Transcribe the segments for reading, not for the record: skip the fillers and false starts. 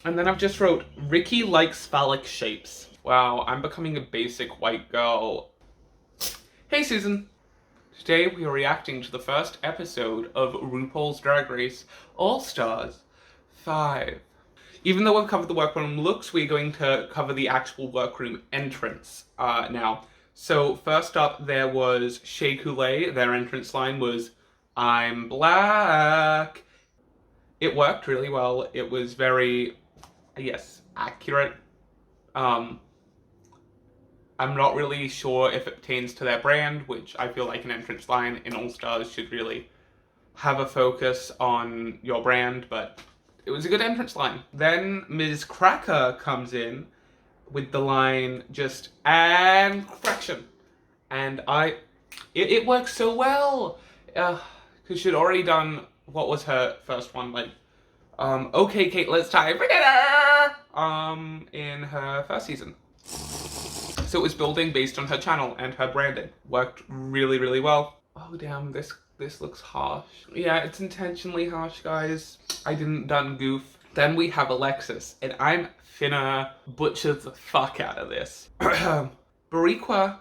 And then I've just wrote, Ricky likes phallic shapes. Wow, I'm becoming a basic white girl. Hey Susan! Today we are reacting to the first episode of Rupaul's Drag Race All-Stars 5. Even though we've covered the workroom looks, we're going to cover the actual workroom entrance now. So first up there was Shea Coulee. Their entrance line was, "I'm black." It worked really well. It was very, yes, accurate. I'm not really sure if it pertains to their brand, which I feel like an entrance line in All Stars should really have a focus on your brand, but it was a good entrance line. Then Ms. Cracker comes in with the line just, "and correction." And it works so well. Because she'd already done, what was her first one, like, "Okay, Kate, let's time for dinner," in her first season. So it was building based on her channel and her branding. Worked really, really well. Oh damn, this looks harsh. Yeah, it's intentionally harsh, guys. I didn't done goof. Then we have Alexis, and I'm finna butcher the fuck out of this. Boricua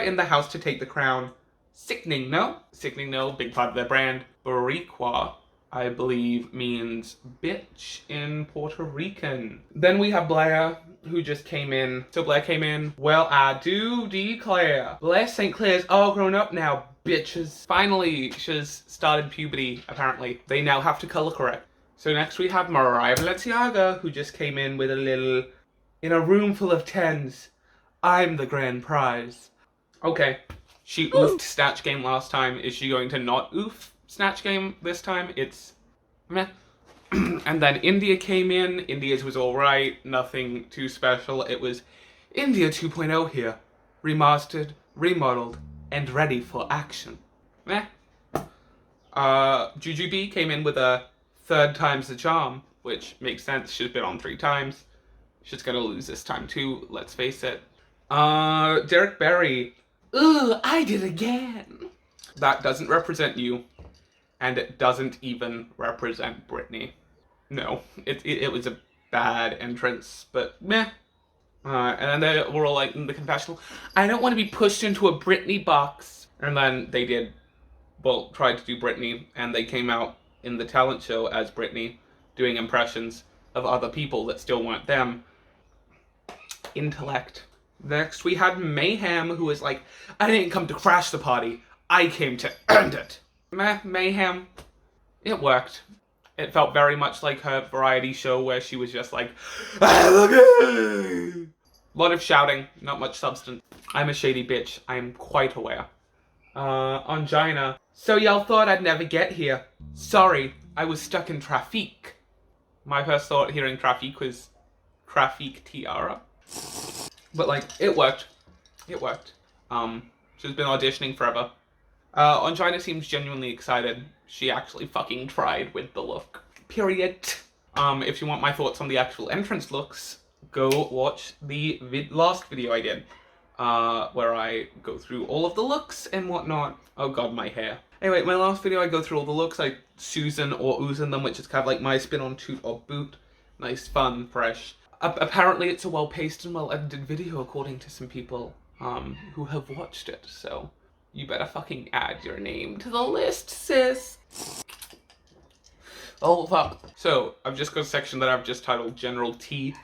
in the house to take the crown. Sickening, no? Sickening, no, big part of their brand. Boricua, I believe, means bitch in Puerto Rican. Then we have Blair, who just came in. So Blair came in, "Well, I do declare, Blair St. Clair's all grown up now, bitches." Finally, she's started puberty, apparently. They now have to color correct. So next we have Mariah Balenciaga, who just came in with a little, "In a room full of tens, I'm the grand prize." Okay, she oofed Snatch Game last time. Is she going to not oof Snatch Game this time? It's meh. And then India came in. India's was alright, nothing too special. It was India 2.0 here. Remastered, remodeled, and ready for action. Meh. Jujubee came in with a third time's the charm, which makes sense. She's been on 3 times. She's gonna lose this time too, let's face it. Derek Barry. "Ooh, I did again." That doesn't represent you, and it doesn't even represent Britney. No, it was a bad entrance, but meh. And then they were all like in the confessional, "I don't want to be pushed into a Britney box." And then they did, well, tried to do Britney, and they came out in the talent show as Britney, doing impressions of other people that still weren't them. Intellect. Next, we had Mayhem, who was like, "I didn't come to crash the party, I came to end it." Meh, Mayhem. It worked. It felt very much like her variety show where she was just like, "I look good." A lot of shouting, not much substance. I'm a shady bitch, I'm quite aware. Angina. "So y'all thought I'd never get here. Sorry, I was stuck in traffic." My first thought hearing traffic was traffic tiara. But like, it worked. It worked. She's been auditioning forever. Angina seems genuinely excited. She actually fucking tried with the look. Period. If you want my thoughts on the actual entrance looks, go watch the last video I did, where I go through all of the looks and whatnot. Oh god, my hair. Anyway, my last video I go through all the looks, I Susan or oozing them, which is kind of like my spin on toot or boot. Nice, fun, fresh. Apparently it's a well-paced and well-edited video according to some people who have watched it, so you better fucking add your name to the list, sis. Oh fuck. So I've just got a section that I've just titled General T,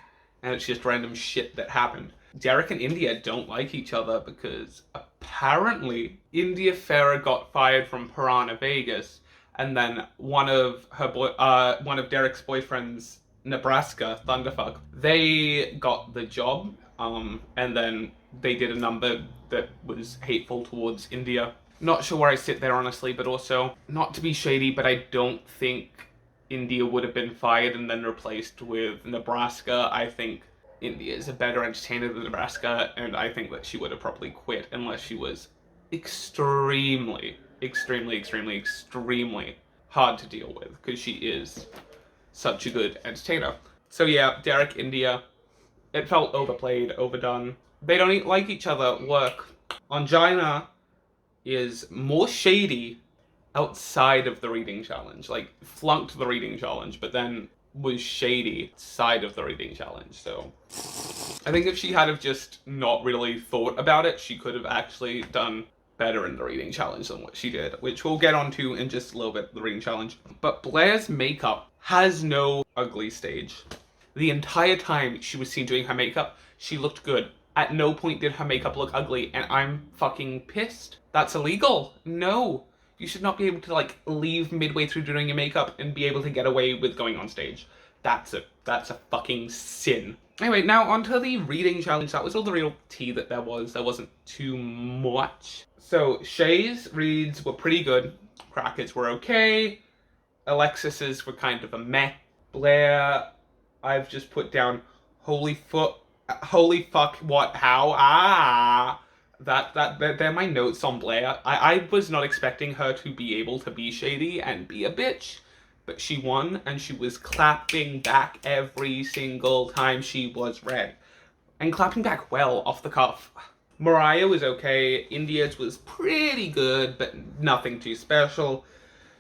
and it's just random shit that happened. Derek and India don't like each other because apparently India Farah got fired from Piranha Vegas, and then one of Derek's boyfriends, Nebraska, Thunderfuck, they got the job, and then they did a number that was hateful towards India. Not sure where I sit there, honestly, but also, not to be shady, but I don't think India would have been fired and then replaced with Nebraska. I think India is a better entertainer than Nebraska, and I think that she would have probably quit unless she was extremely, extremely, extremely, extremely hard to deal with, because she is such a good entertainer. So yeah, Derek, India, it felt overplayed, overdone. They don't like each other. Work. Angina is more shady outside of the reading challenge. Like, flunked the reading challenge, but then was shady side of the reading challenge. So I think if she had have just not really thought about it, she could have actually done better in the reading challenge than what she did, which we'll get onto in just a little bit, the reading challenge. But Blair's makeup has no ugly stage. The entire time she was seen doing her makeup, she looked good. At no point did her makeup look ugly, and I'm fucking pissed. That's illegal. No. You should not be able to, like, leave midway through doing your makeup and be able to get away with going on stage. That's a fucking sin. Anyway, now onto the reading challenge. That was all the real tea that there was. There wasn't too much. So, Shay's reads were pretty good. Cracker's were okay. Alexis's were kind of a meh. Blair, I've just put down holy fuck, what, how, they're my notes on Blair. I was not expecting her to be able to be shady and be a bitch, but she won, and she was clapping back every single time she was read. And clapping back well off the cuff. Mariah was okay, India's was pretty good, but nothing too special.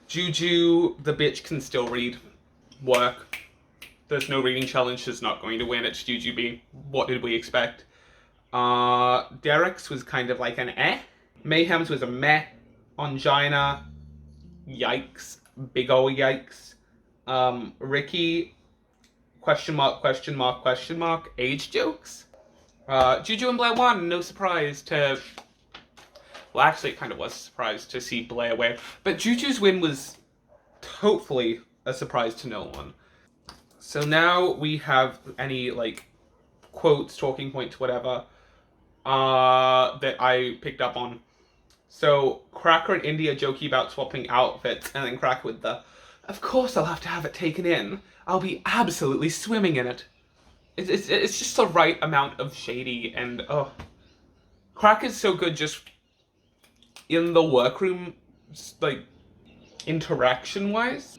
Juju, the bitch can still read. Work. There's no reading challenge, she's not going to win, it's Juju B. What did we expect? Derek's was kind of like an eh. Mayhem's was a meh. Angina, yikes. Big ol' yikes. Ricky, question mark, age jokes. Juju and Blair won, no surprise to... Well, actually, it kind of was a surprise to see Blair win. But Juju's win was hopefully a surprise to no one. So now we have any, like, quotes, talking points, whatever, that I picked up on. So, Cracker and India jokey about swapping outfits, and then Cracker with the, of course I'll have to have it taken in. I'll be absolutely swimming in it. It's just the right amount of shady, and, oh. Cracker's so good just in the workroom, like, interaction-wise.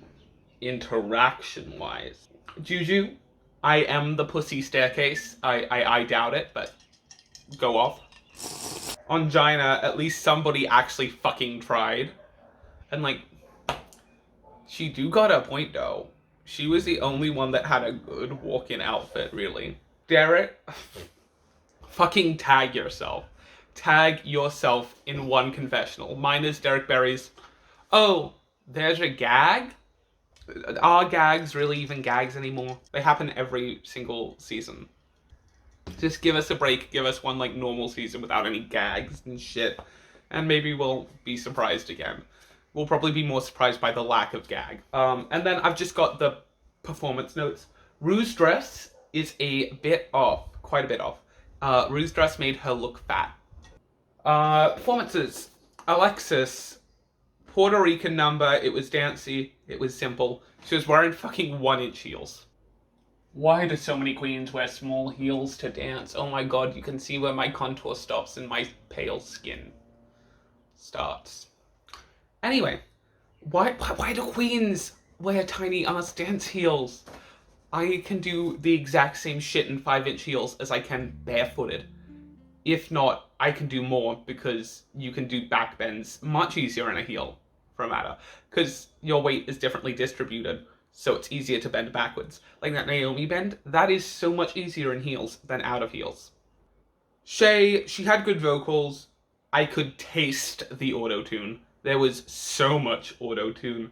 Juju, I am the pussy staircase. I doubt it, but go off. Angina, at least somebody actually fucking tried. And, like, she do got a point, though. She was the only one that had a good walk-in outfit, really. Derek, fucking tag yourself. Tag yourself in one confessional. Mine is Derek Berry's, oh, there's a gag? Are gags really even gags anymore? They happen every single season. Just give us a break. Give us one, like, normal season without any gags and shit. And maybe we'll be surprised again. We'll probably be more surprised by the lack of gag. And then I've just got the performance notes. Rue's dress is a bit off. Quite a bit off. Rue's dress made her look fat. Performances. Alexis. Puerto Rican number, it was dancey, it was simple. She was wearing fucking 1-inch heels. Why do so many queens wear small heels to dance? Oh my god, you can see where my contour stops and my pale skin starts. Anyway, why do queens wear tiny ass dance heels? I can do the exact same shit in 5-inch heels as I can barefooted. If not, I can do more because you can do back bends much easier in a heel. For a matter, because your weight is differently distributed, so it's easier to bend backwards. Like that Naomi bend, that is so much easier in heels than out of heels. Shay, she had good vocals. I could taste the auto-tune. There was so much auto-tune.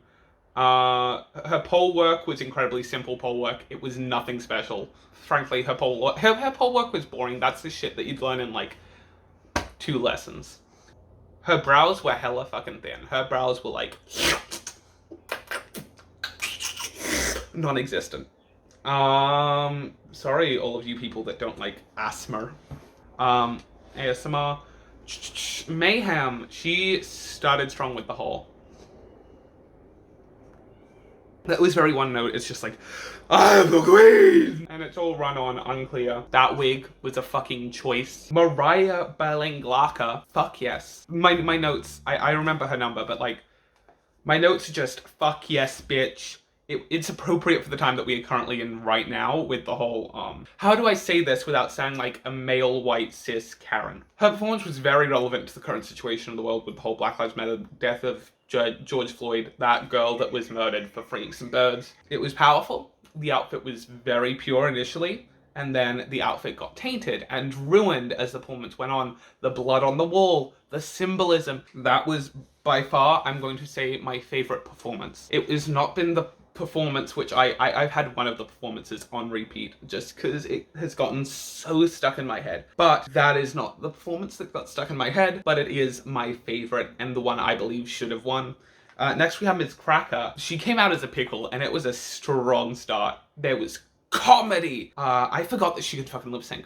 Her pole work was incredibly simple pole work. It was nothing special. Frankly, her pole work was boring. That's the shit that you'd learn in, like, 2 lessons. Her brows were hella fucking thin. Her brows were, like, non-existent. Sorry, all of you people that don't like asthma. ASMR. Mayhem, she started strong with the whole. That was very one note. It's just like, I'm the queen! And it's all run on, unclear. That wig was a fucking choice. Mariah Balenglaka, fuck yes. My notes, I remember her number, but like, my notes are just, fuck yes, bitch. It's appropriate for the time that we are currently in right now with the whole, how do I say this without sounding like a male white cis Karen? Her performance was very relevant to the current situation of the world with the whole Black Lives Matter death of George Floyd, that girl that was murdered for freeing some birds. It was powerful. the outfit was very pure initially, and then the outfit got tainted and ruined as the performance went on. The blood on the wall, the symbolism. That was by far, I'm going to say, my favorite performance. It has not been the performance which I've had one of the performances on repeat just because it has gotten so stuck in my head. But that is not the performance that got stuck in my head, but it is my favorite and the one I believe should have won. Next we have Ms. Cracker. She came out as a pickle and it was a strong start. There was comedy. I forgot that she could fucking lip sync.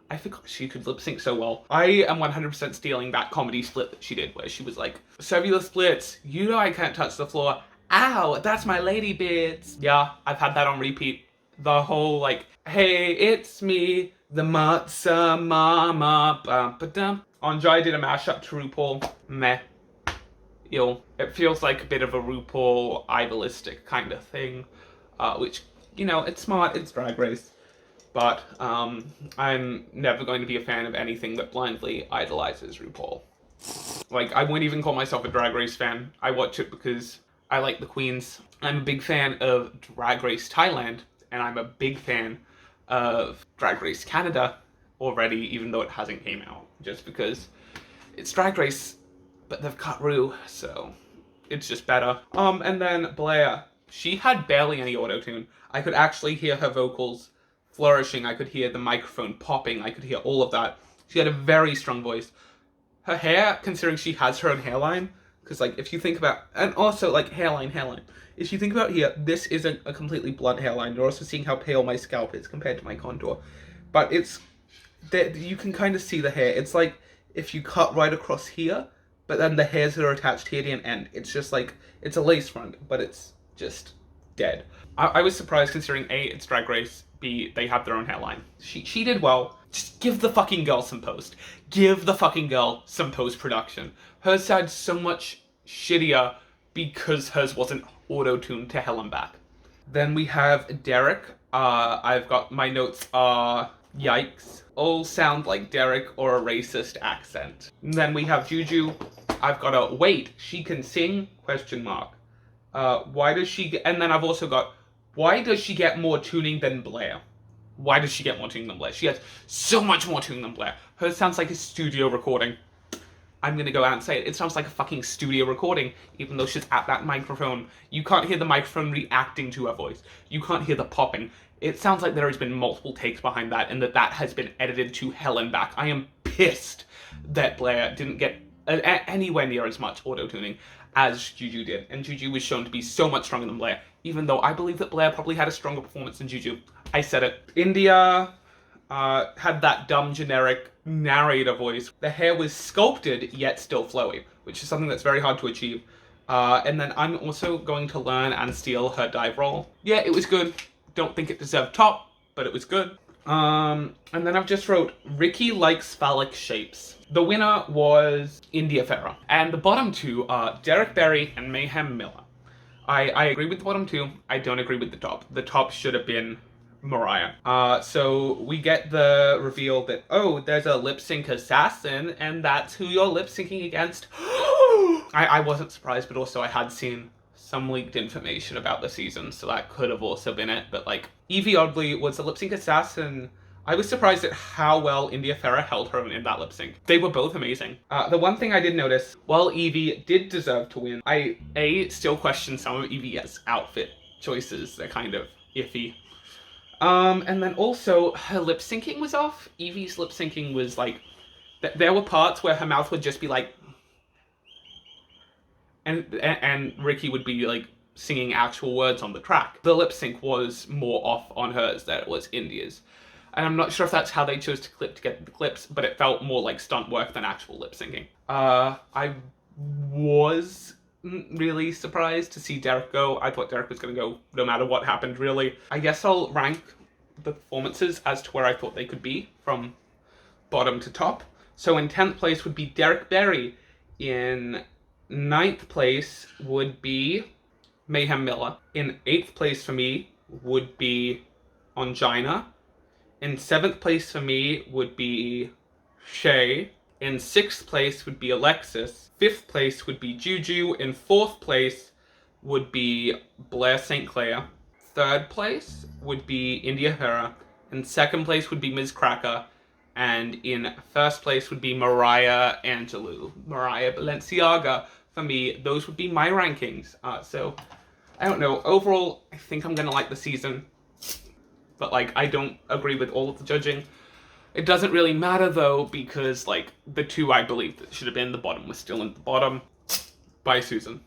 I forgot she could lip sync so well. I am 100% stealing that comedy split that she did where she was like, "Cellular splits, you know I can't touch the floor. Ow, that's my lady bits." Yeah, I've had that on repeat. The whole like, "Hey, it's me, the matzo mama, ba-ba-dum." Anjay did a mashup to RuPaul. Meh. Ew. It feels like a bit of a RuPaul idolistic kind of thing, which, you know, it's smart, it's Drag Race. But I'm never going to be a fan of anything that blindly idolizes RuPaul. Like, I wouldn't even call myself a Drag Race fan. I watch it because I like the queens. I'm a big fan of Drag Race Thailand, and I'm a big fan of Drag Race Canada already, even though it hasn't came out, just because it's Drag Race, but they've cut Ru, so it's just better. And then Blair, she had barely any auto-tune. I could actually hear her vocals flourishing, I could hear the microphone popping, I could hear all of that. She had a very strong voice. Her hair, considering she has her own hairline, because like if you think about, and also like hairline, if you think about here, this isn't a completely blunt hairline. You're also seeing how pale my scalp is compared to my contour. But it's, you can kind of see the hair. It's like if you cut right across here, but then the hairs that are attached here didn't end. It's just like, it's a lace front, but it's just dead. I was surprised considering A, it's Drag Race, B, they have their own hairline. She did well. Just give the fucking girl some post. Give the fucking girl some post-production. Hers sounds so much shittier because hers wasn't auto-tuned to hell and back. Then we have Derek. I've got, my notes are, yikes. All sound like Derek or a racist accent. And then we have Juju. I've got a, wait, she can sing? Question mark. Why does she get, and then I've also got, why does she get more tuning than Blair? Why does she get more tuning than Blair? She has so much more tuning than Blair. Hers sounds like a studio recording. I'm gonna go out and say it. It sounds like a fucking studio recording, even though she's at that microphone. You can't hear the microphone reacting to her voice. You can't hear the popping. It sounds like there has been multiple takes behind that and that has been edited to hell and back. I am pissed that Blair didn't get anywhere near as much auto-tuning as Juju did. And Juju was shown to be so much stronger than Blair, even though I believe that Blair probably had a stronger performance than Juju. I said it. India had that dumb generic narrator voice. The hair was sculpted yet still flowy, which is something that's very hard to achieve. And then I'm also going to learn and steal her dive roll. Yeah, it was good. Don't think it deserved top, but it was good. And then I've just wrote, Ricky likes phallic shapes. The winner was India Ferrah. And the bottom two are Derek Barry and Mayhem Miller. I agree with the bottom two. I don't agree with the top. The top should have been Mariah. So we get the reveal that, oh, there's a lip sync assassin, and that's who you're lip syncing against. I wasn't surprised, but also I had seen some leaked information about the season, so that could have also been it. But like, Evie Oddly was the lip sync assassin. I was surprised at how well India Ferrah held her own in that lip sync. They were both amazing. The one thing I did notice, while Evie did deserve to win, I still question some of Evie's outfit choices. They're kind of iffy. And then also, her lip syncing was off. Evie's lip syncing was like, there were parts where her mouth would just be like, and Ricky would be like singing actual words on the track. The lip sync was more off on hers than it was India's. And I'm not sure if that's how they chose to clip together the clips, but it felt more like stunt work than actual lip syncing. I was really surprised to see Derek go. I thought Derek was going to go no matter what happened, really. I guess I'll rank the performances as to where I thought they could be from bottom to top. So in 10th place would be Derek Barry. In 9th place would be Mayhem Miller. In 8th place for me would be Ongina. In 7th place for me would be Shay. In 6th place would be Alexis. 5th place would be Juju. In 4th place would be Blair St. Clair. third place would be India Hera, in second place would be Ms. Cracker, and in first place would be Mariah Angelou, Mariah Balenciaga. For me, those would be my rankings. So, I don't know. Overall, I think I'm gonna like the season, but like I don't agree with all of the judging. It doesn't really matter though, because like the two I believe that should have been the bottom was still in the bottom. Bye, Susan.